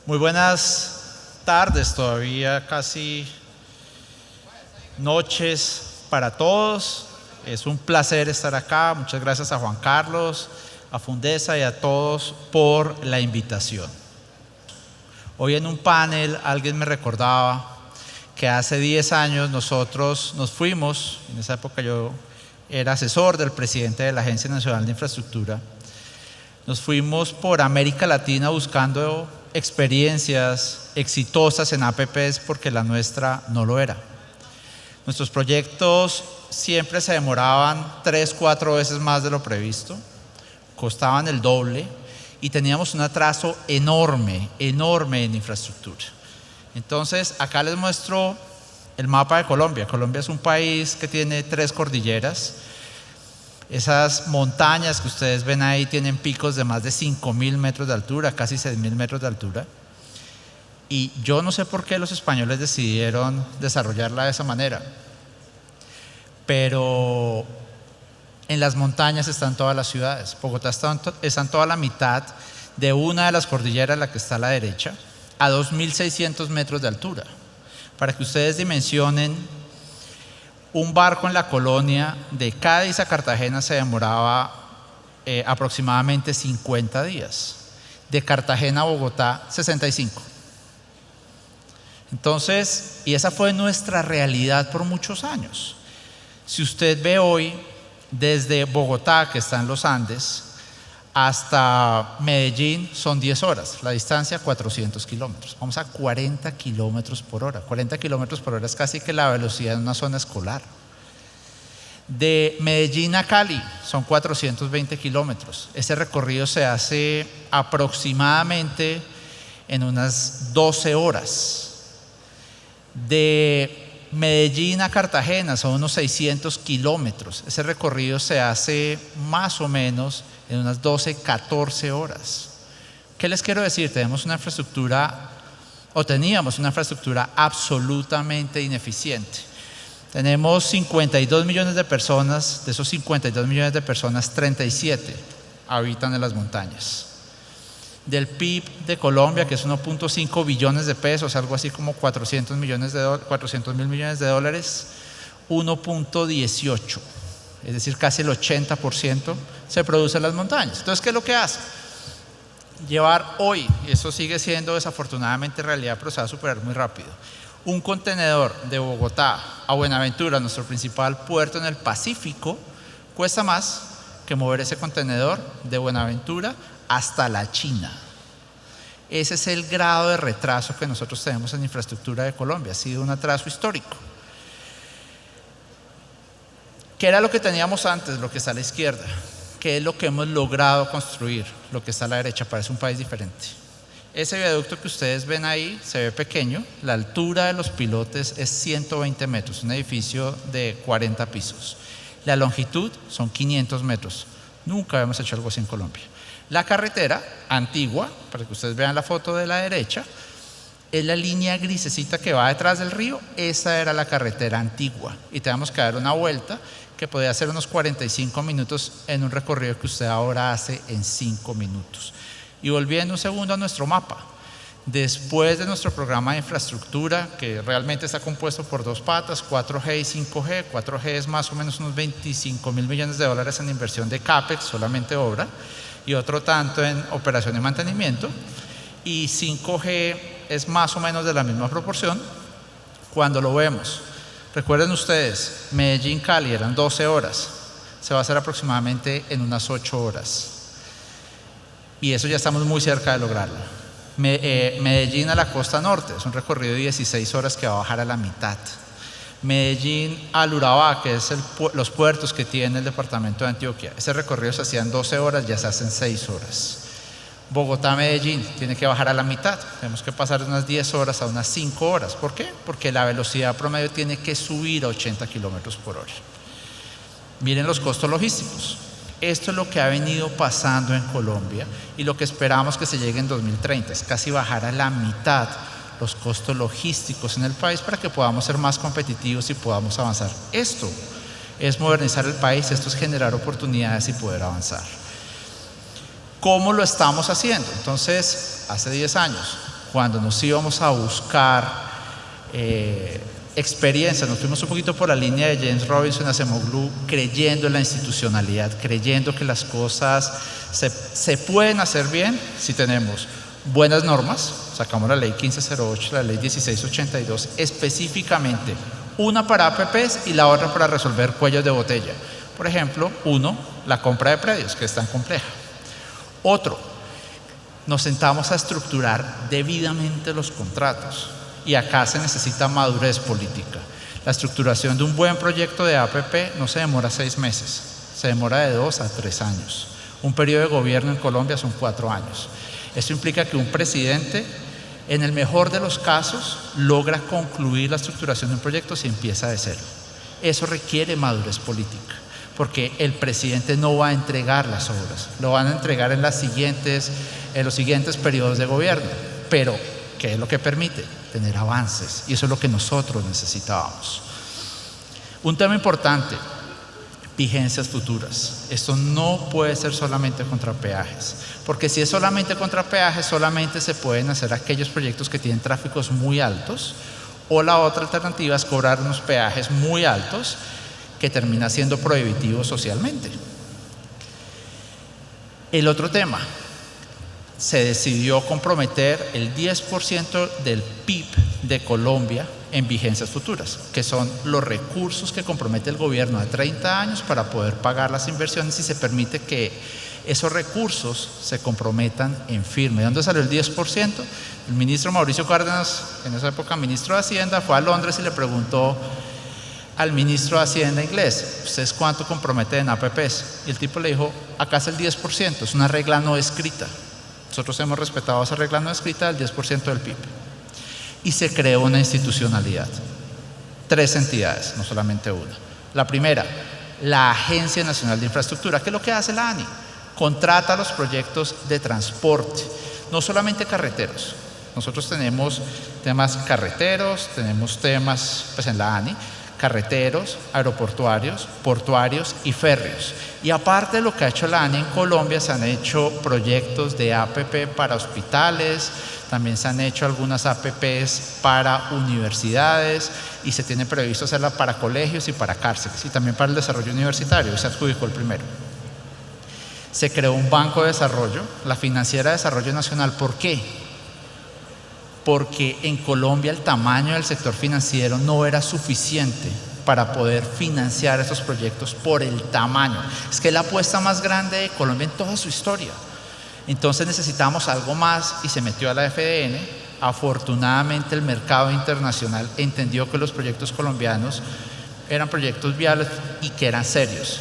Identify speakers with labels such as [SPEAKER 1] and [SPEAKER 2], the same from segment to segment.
[SPEAKER 1] Muy buenas tardes, todavía casi noches para todos. Es un placer estar acá. Muchas gracias a Juan Carlos, a Fundesa y a todos por la invitación. Hoy en un panel alguien me recordaba que hace 10 años nosotros nos fuimos, en esa época yo era asesor del presidente de la Agencia Nacional de Infraestructura, nos fuimos por América Latina buscando experiencias exitosas en APPs porque la nuestra no lo era. Nuestros proyectos siempre se demoraban 3-4 veces más de lo previsto, costaban el doble y teníamos un atraso enorme en infraestructura. Entonces, acá les muestro el mapa de Colombia. Colombia es un país que tiene 3 cordilleras. Esas montañas que ustedes ven ahí tienen picos de más de 5.000 metros de altura, casi 6.000 metros de altura. Y yo no sé por qué los españoles decidieron desarrollarla de esa manera. Pero en las montañas están todas las ciudades. Bogotá está en toda la mitad de una de las cordilleras, la que está a la derecha, a 2.600 metros de altura. Para que ustedes dimensionen, un barco en la colonia de Cádiz a Cartagena se demoraba aproximadamente 50 días. De Cartagena a Bogotá, 65. Entonces, y esa fue nuestra realidad por muchos años. Si usted ve hoy, desde Bogotá, que está en los Andes, hasta Medellín son 10 horas, la distancia 400 kilómetros. Vamos a 40 kilómetros por hora. 40 kilómetros por hora es casi que la velocidad de una zona escolar. De Medellín a Cali son 420 kilómetros. Ese recorrido se hace aproximadamente en unas 12 horas. De Medellín a Cartagena son unos 600 kilómetros. Ese recorrido se hace más o menos en unas 12-14 horas. ¿Qué les quiero decir? Teníamos una infraestructura absolutamente ineficiente. Tenemos 52 millones de personas. De esos 52 millones de personas, 37 habitan en las montañas. Del PIB de Colombia, que es 1.5 billones de pesos, algo así como 400 mil millones de dólares, 1.18, es decir, casi el 80% se produce en las montañas. Entonces, ¿qué es lo que hace? Llevar hoy, y eso sigue siendo desafortunadamente realidad, pero se va a superar muy rápido, un contenedor de Bogotá a Buenaventura, nuestro principal puerto en el Pacífico, cuesta más que mover ese contenedor de Buenaventura hasta la China. Ese es el grado de retraso que nosotros tenemos en infraestructura de Colombia. Ha sido un atraso histórico. ¿Qué era lo que teníamos antes? Lo que está a la izquierda. ¿Qué es lo que hemos logrado construir? Lo que está a la derecha. Parece un país diferente. Ese viaducto que ustedes ven ahí se ve pequeño. La altura de los pilotes es 120 metros, un edificio de 40 pisos. La longitud son 500 metros. Nunca habíamos hecho algo así en Colombia. La carretera antigua, para que ustedes vean la foto de la derecha, es la línea grisecita que va detrás del río. Esa era la carretera antigua y teníamos que dar una vuelta que podía hacer unos 45 minutos en un recorrido que usted ahora hace en 5 minutos. Y volviendo un segundo a nuestro mapa, después de nuestro programa de infraestructura, que realmente está compuesto por 2 patas, 4G y 5G. 4G es más o menos unos 25 mil millones de dólares en inversión de CAPEX, solamente obra, y otro tanto en operación y mantenimiento, y 5G es más o menos de la misma proporción. Cuando lo vemos, recuerden ustedes, Medellín-Cali eran 12 horas, se va a hacer aproximadamente en unas 8 horas, y eso ya estamos muy cerca de lograrlo. Medellín a la costa norte es un recorrido de 16 horas que va a bajar a la mitad. Medellín al Urabá, que es los puertos que tiene el departamento de Antioquia, ese recorrido se hacía en 12 horas, ya se hacen 6 horas. Bogotá-Medellín tiene que bajar a la mitad, tenemos que pasar de unas 10 horas a unas 5 horas. ¿Por qué? Porque la velocidad promedio tiene que subir a 80 kilómetros por hora. Miren los costos logísticos. Esto es lo que ha venido pasando en Colombia y lo que esperamos que se llegue en 2030, es casi bajar a la mitad los costos logísticos en el país para que podamos ser más competitivos y podamos avanzar. Esto es modernizar el país, esto es generar oportunidades y poder avanzar. ¿Cómo lo estamos haciendo? Entonces, hace 10 años cuando nos íbamos a buscar experiencia, nos fuimos un poquito por la línea de James Robinson y Acemoglu, creyendo en la institucionalidad, creyendo que las cosas se pueden hacer bien si tenemos buenas normas. Sacamos la ley 1508, la ley 1682, específicamente una para APPs y la otra para resolver cuellos de botella. Por ejemplo, uno, la compra de predios, que es tan compleja. Otro, nos sentamos a estructurar debidamente los contratos. Y acá se necesita madurez política. La estructuración de un buen proyecto de APP no se demora 6 meses, se demora de 2 a 3 años. Un periodo de gobierno en Colombia son 4 años. Esto implica que un presidente, en el mejor de los casos, logra concluir la estructuración de un proyecto si empieza de cero. Eso requiere madurez política, porque el presidente no va a entregar las obras, lo van a entregar en los siguientes periodos de gobierno. Pero, ¿qué es lo que permite? Tener avances, y eso es lo que nosotros necesitábamos. Un tema importante, vigencias futuras. Esto no puede ser solamente contra peajes, porque si es solamente contra peajes, solamente se pueden hacer aquellos proyectos que tienen tráficos muy altos, o la otra alternativa es cobrar unos peajes muy altos que termina siendo prohibitivo socialmente. El otro tema, se decidió comprometer el 10% del PIB de Colombia en vigencias futuras, que son los recursos que compromete el gobierno a 30 años para poder pagar las inversiones, y se permite que esos recursos se comprometan en firme. ¿De dónde salió el 10%? El ministro Mauricio Cárdenas, en esa época ministro de Hacienda, fue a Londres y le preguntó al ministro de Hacienda inglés: ¿ustedes cuánto comprometen en APPs? Y el tipo le dijo: acá es el 10%, es una regla no escrita. Nosotros hemos respetado esa regla no escrita del 10% del PIB. Y se creó una institucionalidad. 3 entidades, no solamente una. La primera, la Agencia Nacional de Infraestructura. ¿Qué es lo que hace la ANI? Contrata los proyectos de transporte, no solamente carreteros. Nosotros tenemos temas carreteros, tenemos temas, pues en la ANI, carreteros, aeroportuarios, portuarios y férreos. Y aparte de lo que ha hecho la ANI en Colombia, se han hecho proyectos de APP para hospitales, también se han hecho algunas APPs para universidades, y se tiene previsto hacerla para colegios y para cárceles, y también para el desarrollo universitario, y se adjudicó el primero. Se creó un banco de desarrollo, la Financiera de Desarrollo Nacional. ¿Por qué? Porque en Colombia el tamaño del sector financiero no era suficiente para poder financiar esos proyectos por el tamaño. Es que es la apuesta más grande de Colombia en toda su historia. Entonces necesitamos algo más y se metió a la FDN. Afortunadamente el mercado internacional entendió que los proyectos colombianos eran proyectos viables y que eran serios.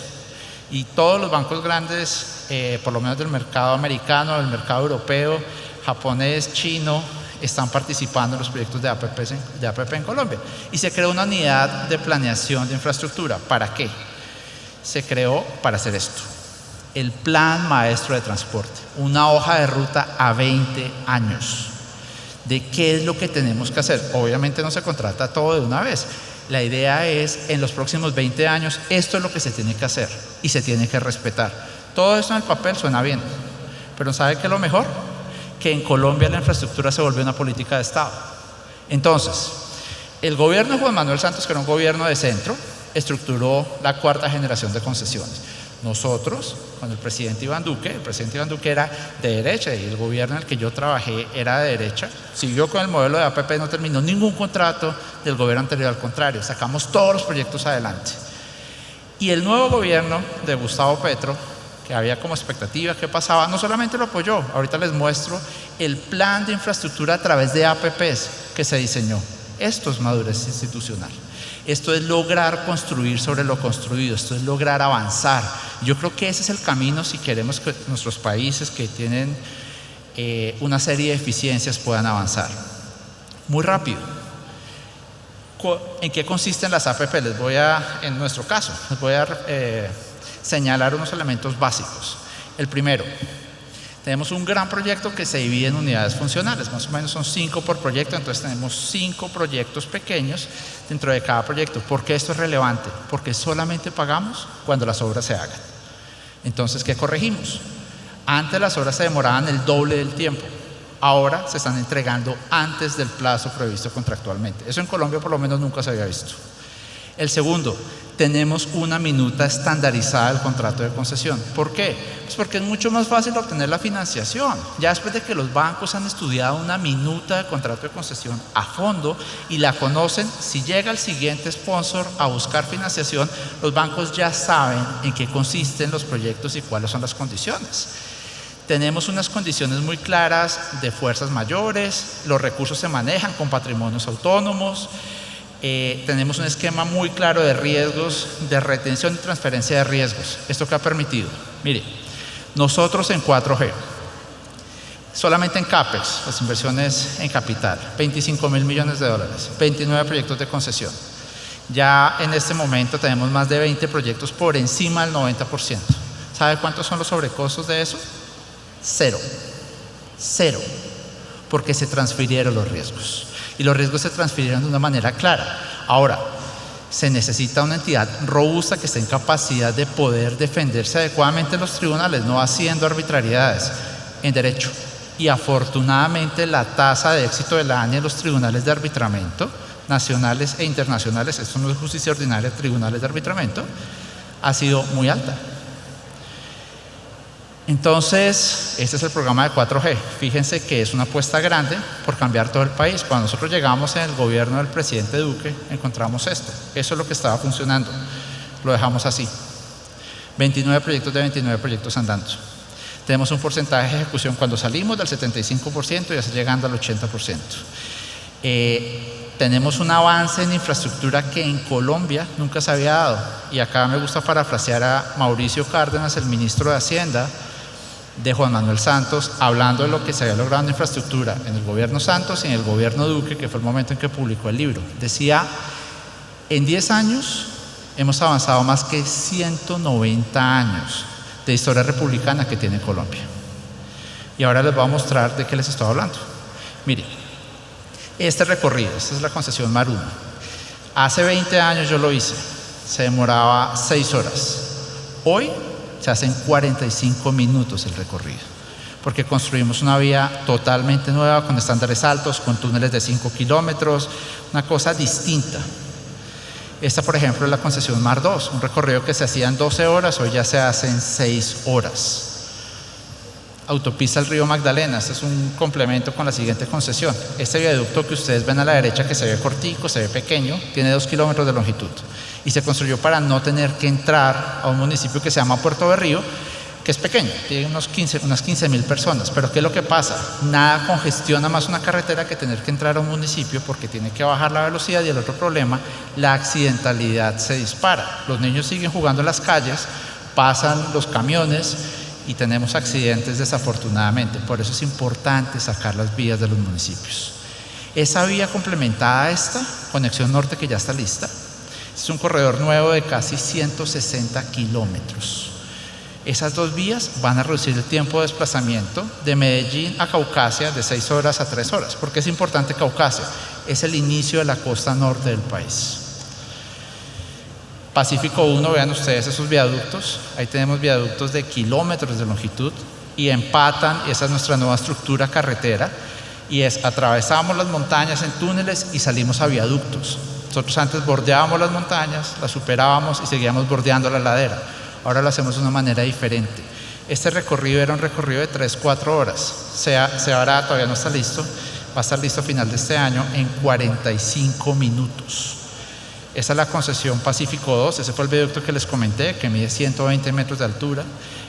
[SPEAKER 1] Y todos los bancos grandes, por lo menos del mercado americano, del mercado europeo, japonés, chino, están participando en los proyectos de APP en Colombia. Y se creó una unidad de planeación de infraestructura. ¿Para qué? Se creó para hacer esto: el Plan Maestro de Transporte, una hoja de ruta a 20 años de qué es lo que tenemos que hacer. Obviamente no se contrata todo de una vez. La idea es, en los próximos 20 años, esto es lo que se tiene que hacer y se tiene que respetar. Todo esto en el papel suena bien, pero ¿sabe qué es lo mejor? Que en Colombia la infraestructura se volvió una política de Estado. Entonces, el gobierno de Juan Manuel Santos, que era un gobierno de centro, estructuró la 4ª generación de concesiones. Nosotros, con el presidente Iván Duque era de derecha, y el gobierno en el que yo trabajé era de derecha, siguió con el modelo de APP, no terminó ningún contrato del gobierno anterior, al contrario, sacamos todos los proyectos adelante. Y el nuevo gobierno de Gustavo Petro, que había como expectativa que pasaba, no solamente lo apoyó. Ahorita les muestro el plan de infraestructura a través de APPs que se diseñó. Esto es madurez institucional. Esto es lograr construir sobre lo construido. Esto es lograr avanzar. Yo creo que ese es el camino si queremos que nuestros países que tienen una serie de eficiencias puedan avanzar. Muy rápido. ¿En qué consisten las APP? En nuestro caso, les voy a señalar unos elementos básicos. El primero, tenemos un gran proyecto que se divide en unidades funcionales, más o menos son 5 por proyecto, entonces tenemos 5 proyectos pequeños dentro de cada proyecto. ¿Por qué esto es relevante? Porque solamente pagamos cuando las obras se hagan. Entonces, ¿qué corregimos? Antes las obras se demoraban el doble del tiempo. Ahora se están entregando antes del plazo previsto contractualmente. Eso en Colombia por lo menos nunca se había visto. El segundo, tenemos una minuta estandarizada del contrato de concesión. ¿Por qué? Pues porque es mucho más fácil obtener la financiación. Ya después de que los bancos han estudiado una minuta de contrato de concesión a fondo y la conocen, si llega el siguiente sponsor a buscar financiación, los bancos ya saben en qué consisten los proyectos y cuáles son las condiciones. Tenemos unas condiciones muy claras de fuerzas mayores, los recursos se manejan con patrimonios autónomos. Tenemos un esquema muy claro de riesgos, de retención y transferencia de riesgos. ¿Esto qué ha permitido? Mire, nosotros en 4G, solamente en CAPEX, las inversiones en capital, 25.000 millones de dólares, 29 proyectos de concesión. Ya en este momento tenemos más de 20 proyectos por encima del 90%. ¿Sabe cuántos son los sobrecostos de eso? Cero, porque se transfirieron los riesgos. Y los riesgos se transfirieron de una manera clara. Ahora, se necesita una entidad robusta que esté en capacidad de poder defenderse adecuadamente en los tribunales, no haciendo arbitrariedades en derecho. Y afortunadamente la tasa de éxito de la ANI en los tribunales de arbitramiento, nacionales e internacionales, esto no es justicia ordinaria, tribunales de arbitramiento, ha sido muy alta. Entonces, este es el programa de 4G. Fíjense que es una apuesta grande por cambiar todo el país. Cuando nosotros llegamos en el gobierno del presidente Duque, encontramos esto. Eso es lo que estaba funcionando. Lo dejamos así. 29 proyectos de 29 proyectos andando. Tenemos un porcentaje de ejecución cuando salimos del 75% y así llegando al 80%. Tenemos un avance en infraestructura que en Colombia nunca se había dado. Y acá me gusta parafrasear a Mauricio Cárdenas, el ministro de Hacienda, de Juan Manuel Santos, hablando de lo que se había logrado en infraestructura en el gobierno Santos y en el gobierno Duque, que fue el momento en que publicó el libro. Decía, en 10 años hemos avanzado más que 190 años de historia republicana que tiene Colombia. Y ahora les voy a mostrar de qué les estoy hablando. Mire, este recorrido, esta es la concesión Mar 1. Hace 20 años yo lo hice, se demoraba 6 horas. Hoy se hacen 45 minutos el recorrido, porque construimos una vía totalmente nueva, con estándares altos, con túneles de 5 kilómetros, una cosa distinta. Esta, por ejemplo, es la concesión Mar 2, un recorrido que se hacía en 12 horas, hoy ya se hace en 6 horas. Autopista al río Magdalena, este es un complemento con la siguiente concesión. Este viaducto que ustedes ven a la derecha, que se ve cortico, se ve pequeño, tiene 2 kilómetros de longitud y se construyó para no tener que entrar a un municipio que se llama Puerto Berrío, que es pequeño, tiene unas 15.000 personas. Pero ¿qué es lo que pasa? Nada congestiona más una carretera que tener que entrar a un municipio, porque tiene que bajar la velocidad. Y el otro problema, la accidentalidad se dispara. Los niños siguen jugando en las calles, pasan los camiones y tenemos accidentes desafortunadamente. Por eso es importante sacar las vías de los municipios. Esa vía complementada a esta, conexión norte, que ya está lista, es un corredor nuevo de casi 160 kilómetros. Esas dos vías van a reducir el tiempo de desplazamiento de Medellín a Caucasia de 6 horas a 3 horas. ¿Por qué es importante Caucasia? Es el inicio de la costa norte del país. Pacífico 1, vean ustedes esos viaductos. Ahí tenemos viaductos de kilómetros de longitud y empatan, esa es nuestra nueva estructura carretera, y es atravesamos las montañas en túneles y salimos a viaductos. Nosotros antes bordeábamos las montañas, las superábamos y seguíamos bordeando la ladera. Ahora lo hacemos de una manera diferente. Este recorrido era un recorrido de 3-4 horas. Se hará, todavía no está listo, va a estar listo a final de este año en 45 minutos. Esa es la concesión Pacífico 2, ese fue el viaducto que les comenté, que mide 120 metros de altura.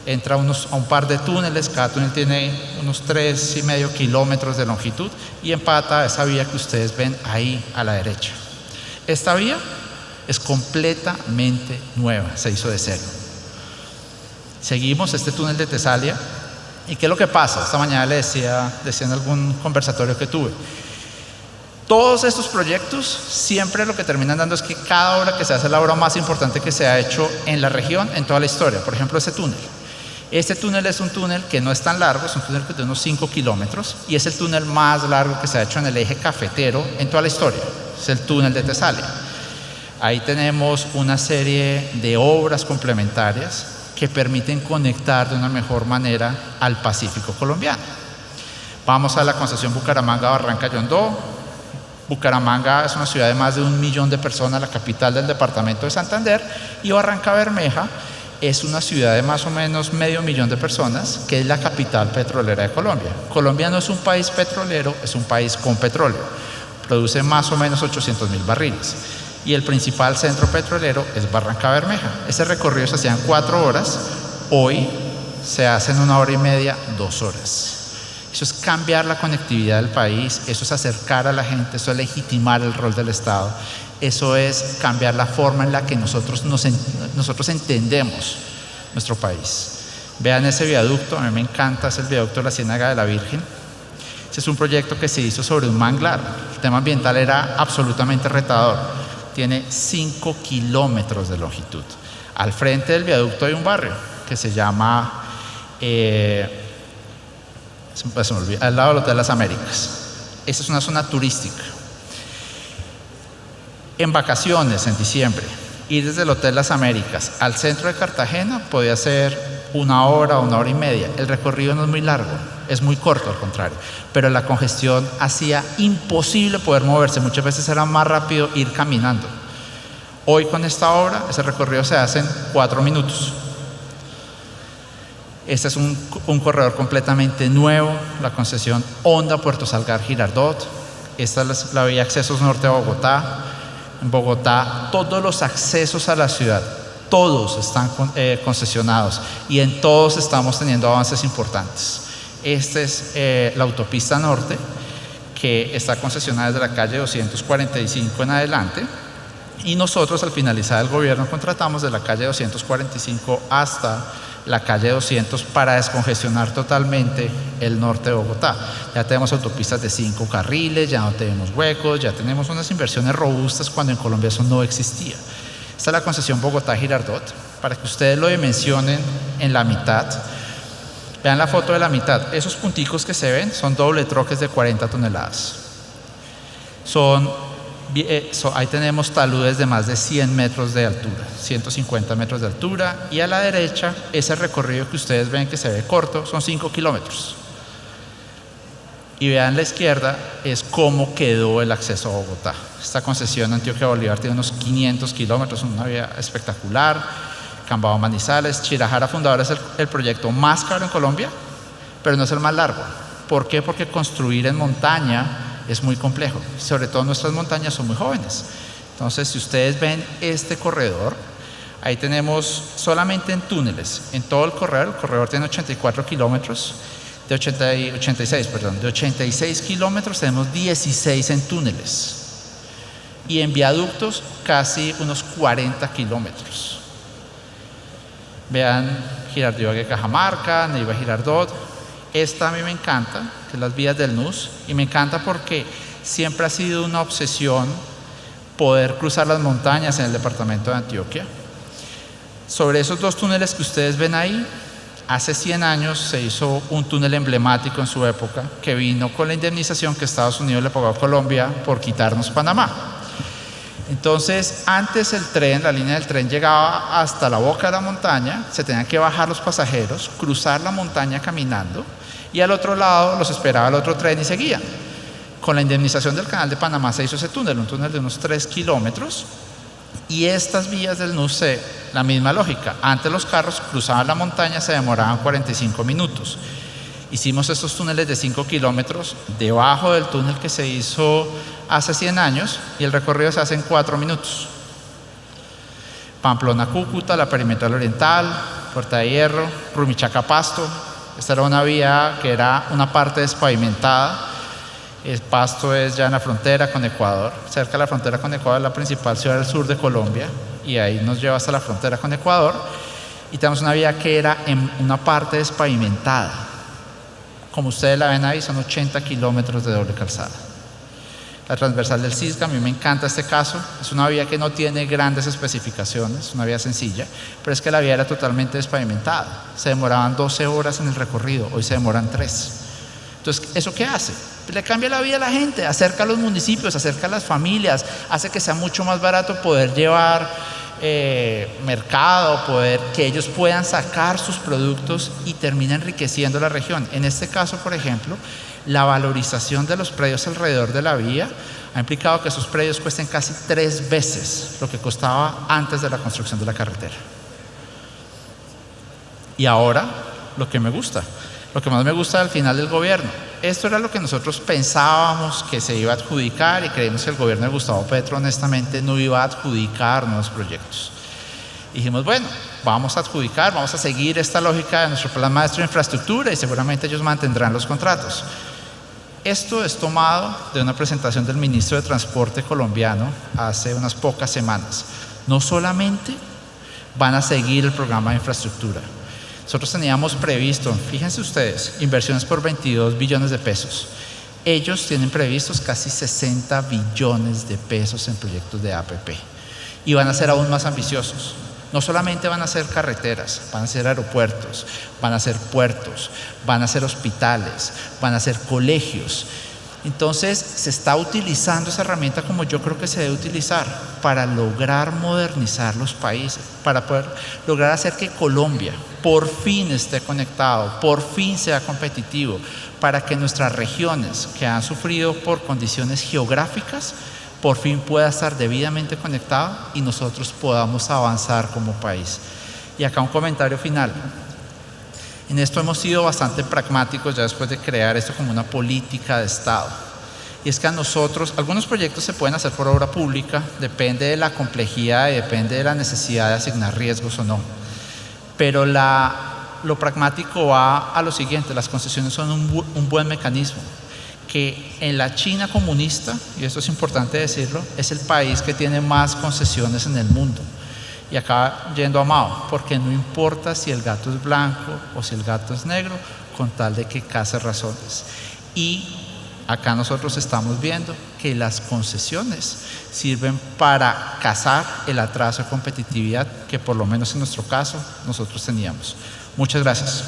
[SPEAKER 1] Entra a un par de túneles, cada túnel tiene unos 3,5 kilómetros de longitud y empata a esa vía que ustedes ven ahí a la derecha. Esta vía es completamente nueva, se hizo de cero. Seguimos este túnel de Tesalia. ¿Y qué es lo que pasa? Esta mañana le decía en algún conversatorio que tuve. Todos estos proyectos siempre lo que terminan dando es que cada obra que se hace es la obra más importante que se ha hecho en la región en toda la historia. Por ejemplo, ese túnel. Este túnel es un túnel que no es tan largo, es un túnel de unos 5 kilómetros y es el túnel más largo que se ha hecho en el eje cafetero en toda la historia. Es el túnel de Tesalia. Ahí tenemos una serie de obras complementarias que permiten conectar de una mejor manera al Pacífico colombiano. Vamos a la concesión Bucaramanga-Barranca-Yondó. Bucaramanga es una ciudad de más de 1 millón de personas, la capital del departamento de Santander, y Barrancabermeja es una ciudad de más o menos 500.000 de personas, que es la capital petrolera de Colombia. Colombia no es un país petrolero, es un país con petróleo. Produce más o menos 800.000 barriles. Y el principal centro petrolero es Barrancabermeja. Ese recorrido se hacía en 4 horas, hoy se hace en 1 hora y media, 2 horas. Eso es cambiar la conectividad del país, eso es acercar a la gente, eso es legitimar el rol del Estado, eso es cambiar la forma en la que nosotros entendemos nuestro país. Vean ese viaducto, a mí me encanta, es el viaducto de la Ciénaga de la Virgen. Ese es un proyecto que se hizo sobre un manglar. El tema ambiental era absolutamente retador. Tiene 5 kilómetros de longitud. Al frente del viaducto hay un barrio que se llama... al lado del Hotel Las Américas. Esa es una zona turística. En vacaciones, en diciembre, ir desde el Hotel Las Américas al centro de Cartagena podía ser 1 hora, 1 hora y media. El recorrido no es muy largo, es muy corto al contrario, pero la congestión hacía imposible poder moverse. Muchas veces era más rápido ir caminando. Hoy con esta obra, ese recorrido se hace en 4 minutos. Este es un corredor completamente nuevo, la concesión Honda-Puerto Salgar-Girardot. Esta es la vía Accesos Norte a Bogotá. En Bogotá, todos los accesos a la ciudad, todos están concesionados y en todos estamos teniendo avances importantes. Esta es la autopista norte, que está concesionada desde la calle 245 en adelante. Y nosotros, al finalizar el gobierno, contratamos de la calle 245 hasta la calle 200 para descongestionar totalmente el norte de Bogotá. Ya tenemos autopistas de 5 carriles, ya no tenemos huecos, ya tenemos unas inversiones robustas cuando en Colombia eso no existía. Esta es la concesión Bogotá-Girardot, para que ustedes lo dimensionen en la mitad. Vean la foto de la mitad. Esos punticos que se ven son doble troques de 40 toneladas. Ahí tenemos taludes de más de 100 metros de altura, 150 metros de altura, y a la derecha, ese recorrido que ustedes ven que se ve corto, son 5 kilómetros. Y vean la izquierda, es cómo quedó el acceso a Bogotá. Esta concesión Antioquia-Bolívar tiene unos 500 kilómetros, una vía espectacular. Cambao-Manizales, Chirajara Fundadora es el proyecto más caro en Colombia, pero no es el más largo. ¿Por qué? Porque construir en montaña es muy complejo, sobre todo nuestras montañas son muy jóvenes. Entonces, si ustedes ven este corredor, ahí tenemos solamente en túneles, en todo el corredor tiene 84 kilómetros, de 86 kilómetros tenemos 16 en túneles, y en viaductos casi unos 40 kilómetros. Vean Girardot-Cajamarca, Neiva-Girardot. Esta a mí me encanta, que es las vías del NUS, y me encanta porque siempre ha sido una obsesión poder cruzar las montañas en el departamento de Antioquia. Sobre esos 2 túneles que ustedes ven ahí, hace 100 años se hizo un túnel emblemático en su época que vino con la indemnización que Estados Unidos le pagó a Colombia por quitarnos Panamá. Entonces, antes la línea del tren llegaba hasta la boca de la montaña, se tenían que bajar los pasajeros, cruzar la montaña caminando, y al otro lado los esperaba el otro tren y seguían. Con la indemnización del Canal de Panamá se hizo ese túnel, un túnel de unos 3 kilómetros, y estas vías del NUS, la misma lógica. Antes los carros cruzaban la montaña, se demoraban 45 minutos. Hicimos estos túneles de 5 kilómetros debajo del túnel que se hizo hace 100 años y el recorrido se hace en 4 minutos. Pamplona-Cúcuta, la Perimetral Oriental, Puerta de Hierro, Rumichaca-Pasto. Esta era una vía que era una parte despavimentada. El Pasto es ya en la frontera con Ecuador. Cerca de la frontera con Ecuador es la principal ciudad del sur de Colombia y ahí nos lleva hasta la frontera con Ecuador. Y tenemos una vía que era en una parte despavimentada. Como ustedes la ven ahí, son 80 kilómetros de doble calzada. La transversal del Cisca, a mí me encanta este caso. Es una vía que no tiene grandes especificaciones, una vía sencilla, pero es que la vía era totalmente despavimentada. Se demoraban 12 horas en el recorrido, hoy se demoran 3. Entonces, ¿eso qué hace? Le cambia la vida a la gente, acerca a los municipios, acerca a las familias, hace que sea mucho más barato poder llevar mercado, poder que ellos puedan sacar sus productos y termina enriqueciendo la región. En este caso, por ejemplo, la valorización de los predios alrededor de la vía ha implicado que esos predios cuesten casi 3 veces lo que costaba antes de la construcción de la carretera. Y ahora, lo que más me gusta al final del gobierno. Esto era lo que nosotros pensábamos que se iba a adjudicar y creímos que el gobierno de Gustavo Petro honestamente no iba a adjudicar nuevos proyectos. Dijimos, bueno, vamos a adjudicar, vamos a seguir esta lógica de nuestro plan maestro de infraestructura y seguramente ellos mantendrán los contratos. Esto es tomado de una presentación del ministro de Transporte colombiano hace unas pocas semanas. No solamente van a seguir el programa de infraestructura. Nosotros teníamos previsto, fíjense ustedes, inversiones por 22 billones de pesos. Ellos tienen previstos casi 60 billones de pesos en proyectos de APP. Y van a ser aún más ambiciosos. No solamente van a ser carreteras, van a ser aeropuertos, van a ser puertos, van a ser hospitales, van a ser colegios. Entonces se está utilizando esa herramienta como yo creo que se debe utilizar para lograr modernizar los países, para poder lograr hacer que Colombia por fin esté conectado, por fin sea competitivo, para que nuestras regiones que han sufrido por condiciones geográficas por fin pueda estar debidamente conectado y nosotros podamos avanzar como país. Y acá un comentario final. En esto hemos sido bastante pragmáticos ya después de crear esto como una política de Estado. Y es que a nosotros, algunos proyectos se pueden hacer por obra pública, depende de la complejidad y depende de la necesidad de asignar riesgos o no. Pero lo pragmático va a lo siguiente, las concesiones son un buen mecanismo. Que en la China comunista, y esto es importante decirlo, es el país que tiene más concesiones en el mundo. Y acá yendo a Mao, porque no importa si el gato es blanco o si el gato es negro, con tal de que case razones. Y acá nosotros estamos viendo que las concesiones sirven para cazar el atraso de competitividad que por lo menos en nuestro caso nosotros teníamos. Muchas gracias.